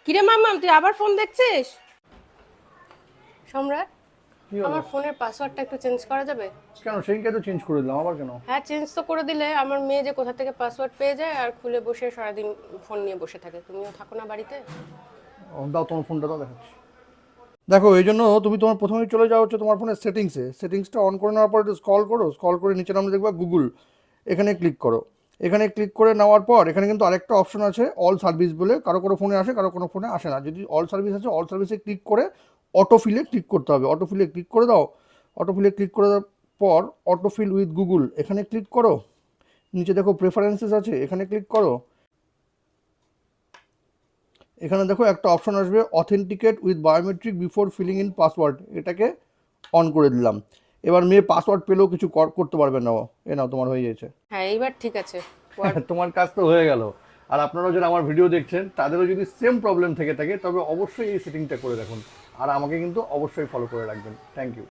কিরে মাম্মাম, তুই আবার ফোন দেখছিস? সম্রাট, কি হলো? আমার ফোনের পাসওয়ার্ডটা একটু চেঞ্জ করা যাবে? কেন সেদিনকে তো চেঞ্জ করে দিলাম, আবার কেন? হ্যাঁ, চেঞ্জ তো করে দিলে আমার মেয়ে যে কোথা থেকে পাসওয়ার্ড পেয়ে যায় আর খুলে বসে সারাদিন ফোন নিয়ে বসে থাকে। তুমিও থাকো না বাড়িতে। দাও তোমার ফোনটা, দাও দেখাচ্ছি। দেখো, এই জন্য তুমি তোমার প্রথমেই চলে যাও হচ্ছে তোমার ফোনের সেটিংসটা অন করে নেওয়ার পর স্ক্রল করো, স্ক্রল করে নিচে নামলে দেখবা গুগল, এখানে ক্লিক করো। এখানে ক্লিক করে নেওয়ার পর এখানে কিন্তু আরেকটা অপশন আছে অল সার্ভিস বলে, কারো কোনো ফোনে আসে, কারো কোনো ফোনে আসে না। যদি অল সার্ভিস আছে, অল সার্ভিসে ক্লিক করে অটোফিলে ক্লিক করতে হবে। অটোফিলে ক্লিক করে দাও। অটোফিলে ক্লিক করে দেওয়ার পর অটোফিল উইথ গুগল এখানে ক্লিক করো। নিচে দেখো প্রেফারেন্সেস আছে, এখানে ক্লিক করো। এখানে দেখো একটা অপশন আসবে authenticate with biometric before feeling in password, এটাকে অন করে দিলাম। এবার মেয়ে পাসওয়ার্ড পেলেও কিছু করতে পারবে না ও। এ নাও, তোমার হয়ে গেছে। হ্যাঁ, এইবার ঠিক আছে। ওয়ার্ড তোমার কাজ তো হয়ে গেল। আর আপনারাও যারা আমার ভিডিও দেখছেন তাদেরও যদি সেম প্রবলেম থেকে থাকে তবে অবশ্যই এই সেটিংটা করে রাখুন। আর আমাকে কিন্তু অবশ্যই ফলো করে রাখবেন। Thank you.